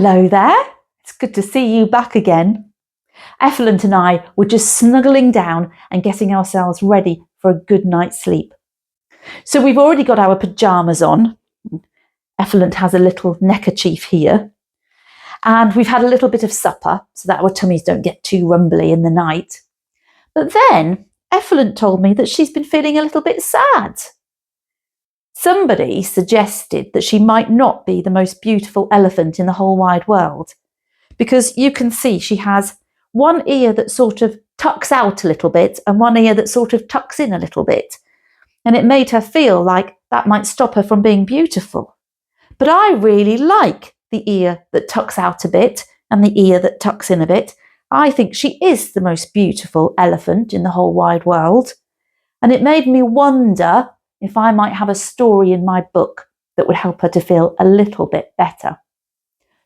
Hello there, it's good to see you back again. Effluent and I were just snuggling down and getting ourselves ready for a good night's sleep. So we've already got our pyjamas on. Effluent has a little neckerchief here. And we've had a little bit of supper so that our tummies don't get too rumbly in the night. But then Effluent told me that she's been feeling a little bit sad. Somebody suggested that she might not be the most beautiful elephant in the whole wide world, because you can see she has one ear that sort of tucks out a little bit and one ear that sort of tucks in a little bit. And it made her feel like that might stop her from being beautiful. But I really like the ear that tucks out a bit and the ear that tucks in a bit. I think she is the most beautiful elephant in the whole wide world. And it made me wonder if I might have a story in my book that would help her to feel a little bit better.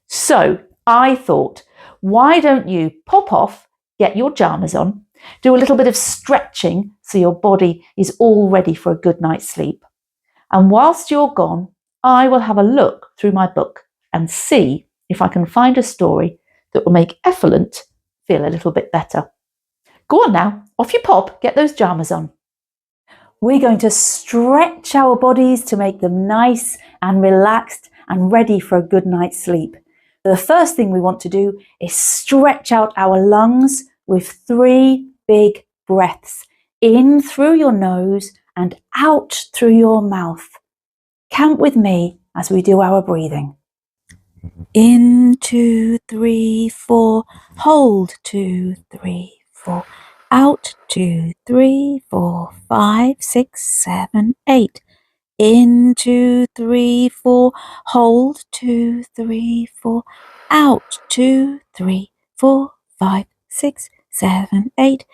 So I thought, why don't you pop off, get your pyjamas on, do a little bit of stretching so your body is all ready for a good night's sleep. And whilst you're gone, I will have a look through my book and see if I can find a story that will make Effluent feel a little bit better. Go on now, off you pop, get those pyjamas on. We're going to stretch our bodies to make them nice and relaxed and ready for a good night's sleep. The first thing we want to do is stretch out our lungs with 3 big breaths. In through your nose and out through your mouth. Count with me as we do our breathing. In, 2, 3, 4. Hold, 2, 3, 4. Out, 2, 3, 4, 5, 6, 7, 8. In, 2, 3, 4. Hold, 2, 3, 4. Out, 2, 3, 4, 5, 6, 7, 8.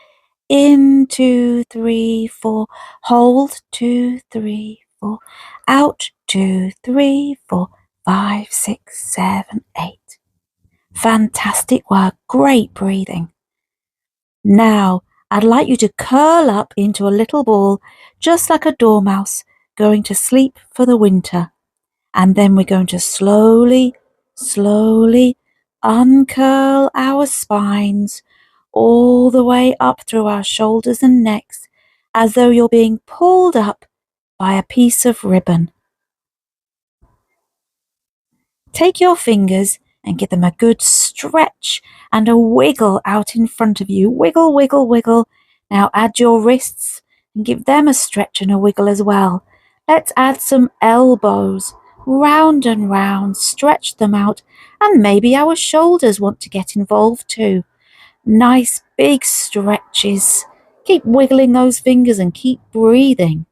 In, 2, 3, 4. Hold, 2, 3, 4. Out, 2, 3, 4, 5, 6, 7, 8. Fantastic work. Great breathing. Now, I'd like you to curl up into a little ball, just like a dormouse, going to sleep for the winter. And then we're going to slowly uncurl our spines all the way up through our shoulders and necks, as though you're being pulled up by a piece of ribbon. Take your fingers and give them a good stretch and a wiggle out in front of you. Wiggle, wiggle, wiggle. Now add your wrists and give them a stretch and a wiggle as well. Let's add some elbows. Round and round, stretch them out, and maybe our shoulders want to get involved too. Nice big stretches. Keep wiggling those fingers and keep breathing.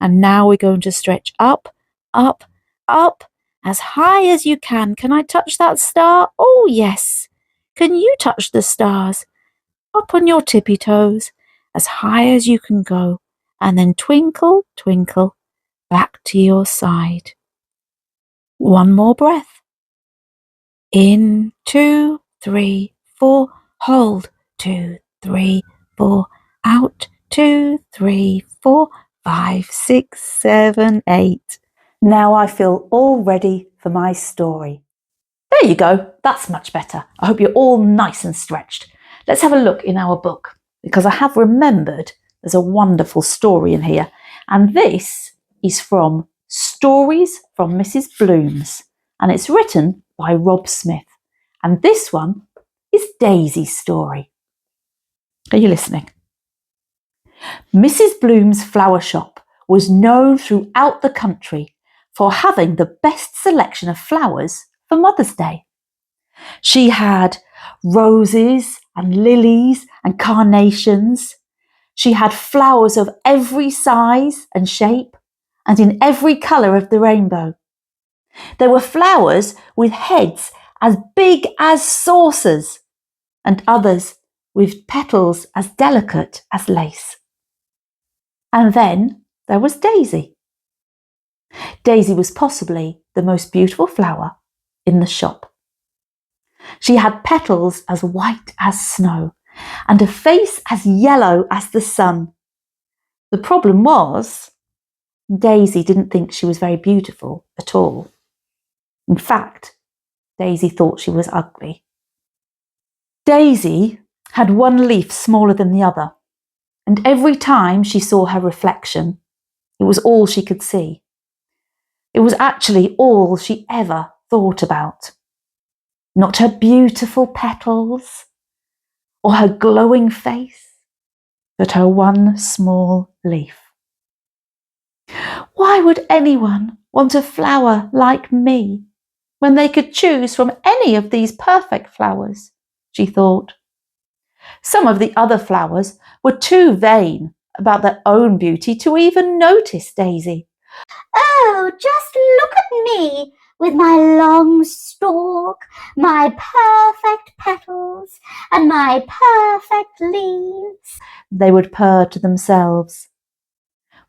And now we're going to stretch up, up, up, as high as you can. Can I touch that star? Oh, yes. Can you touch the stars? Up on your tippy toes, as high as you can go, and then twinkle, twinkle, back to your side. One more breath. In, 2, 3, 4. Hold, 2, 3, 4. Out, 2, 3, 4, 5, 6, 7, 8. Now I feel all ready for my story. There you go. That's much better. I hope you're all nice and stretched. Let's have a look in our book, because I have remembered there's a wonderful story in here. And this is from Stories from Mrs. Bloom's, and it's written by Rob Smith. And this one is Daisy's story. Are you listening? Mrs. Bloom's flower shop was known throughout the country for having the best selection of flowers for Mother's Day. She had roses and lilies and carnations. She had flowers of every size and shape and in every colour of the rainbow. There were flowers with heads as big as saucers and others with petals as delicate as lace. And then there was Daisy. Daisy was possibly the most beautiful flower in the shop. She had petals as white as snow and a face as yellow as the sun. The problem was, Daisy didn't think she was very beautiful at all. In fact, Daisy thought she was ugly. Daisy had one leaf smaller than the other, and every time she saw her reflection, it was all she could see. It was actually all she ever thought about. Not her beautiful petals or her glowing face, but her one small leaf. Why would anyone want a flower like me when they could choose from any of these perfect flowers? She thought. Some of the other flowers were too vain about their own beauty to even notice Daisy. Oh, just look at me with my long stalk, my perfect petals, and my perfect leaves, they would purr to themselves,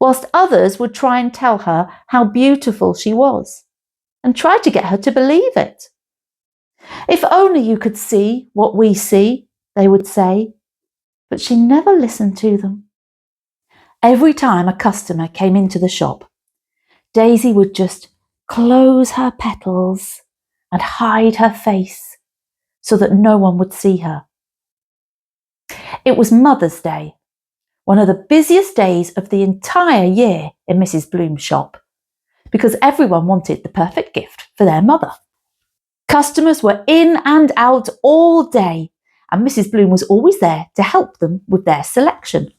whilst others would try and tell her how beautiful she was and try to get her to believe it. If only you could see what we see, they would say, but she never listened to them. Every time a customer came into the shop, Daisy would just close her petals and hide her face so that no one would see her. It was Mother's Day, one of the busiest days of the entire year in Mrs. Bloom's shop, because everyone wanted the perfect gift for their mother. Customers were in and out all day, and Mrs. Bloom was always there to help them with their selection.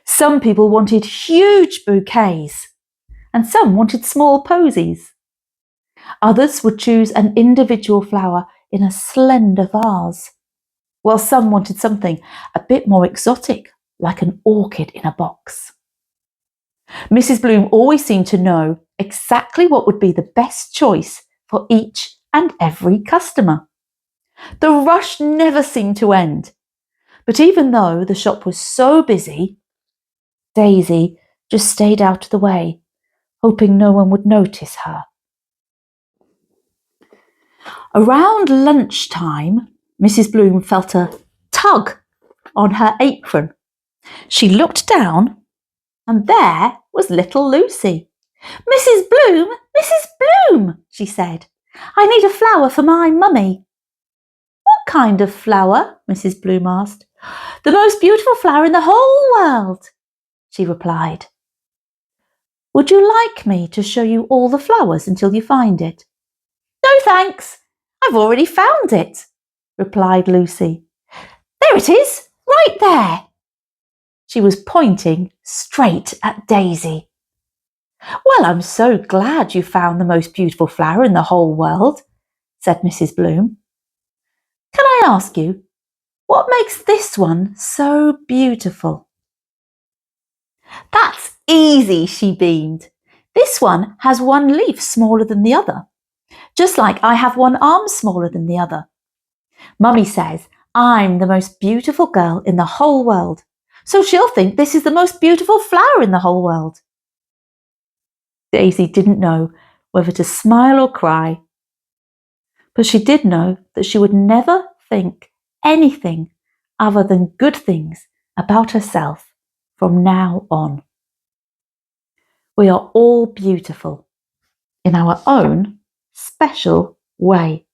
Some people wanted huge bouquets, and some wanted small posies. Others would choose an individual flower in a slender vase, while some wanted something a bit more exotic, like an orchid in a box. Mrs. Bloom always seemed to know exactly what would be the best choice for each and every customer. The rush never seemed to end, but even though the shop was so busy, Daisy just stayed out of the way, hoping no one would notice her. Around lunchtime, Mrs. Bloom felt a tug on her apron. She looked down, and there was little Lucy. "Mrs. Bloom, Mrs. Bloom," she said, "I need a flower for my mummy." "What kind of flower?" Mrs. Bloom asked. "The most beautiful flower in the whole world," she replied. "Would you like me to show you all the flowers until you find it?" "No, thanks. I've already found it," replied Lucy. "There it is, right there." She was pointing straight at Daisy. "Well, I'm so glad you found the most beautiful flower in the whole world," said Mrs. Bloom. "Can I ask you, what makes this one so beautiful?" "That's easy," she beamed. "This one has one leaf smaller than the other, just like I have one arm smaller than the other. Mummy says I'm the most beautiful girl in the whole world, so she'll think this is the most beautiful flower in the whole world." Daisy didn't know whether to smile or cry, but she did know that she would never think anything other than good things about herself from now on. We are all beautiful in our own special way.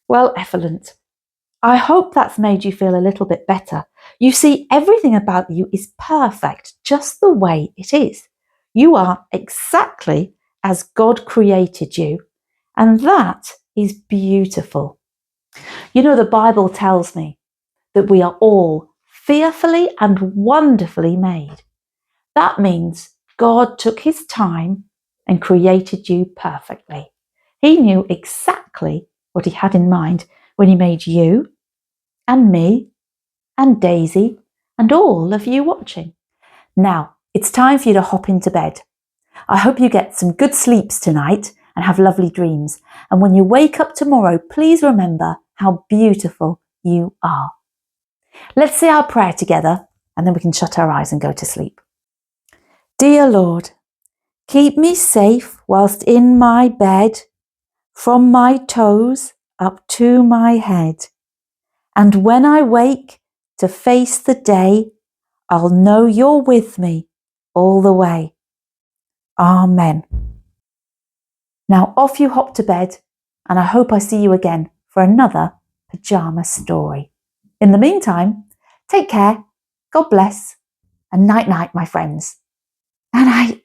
Well, Effluent, I hope that's made you feel a little bit better. You see, everything about you is perfect, just the way it is. You are exactly as God created you, and that is beautiful. You know, the Bible tells me that we are all fearfully and wonderfully made. That means God took his time and created you perfectly. He knew exactly what he had in mind when he made you and me and Daisy and all of you watching. Now, it's time for you to hop into bed. I hope you get some good sleeps tonight and have lovely dreams. And when you wake up tomorrow, please remember how beautiful you are. Let's say our prayer together, and then we can shut our eyes and go to sleep. Dear Lord, keep me safe whilst in my bed, from my toes up to my head. And when I wake to face the day, I'll know you're with me all the way. Amen. Now off you hop to bed, and I hope I see you again for another pyjama story. In the meantime, take care, God bless, and night-night, my friends. Night-night.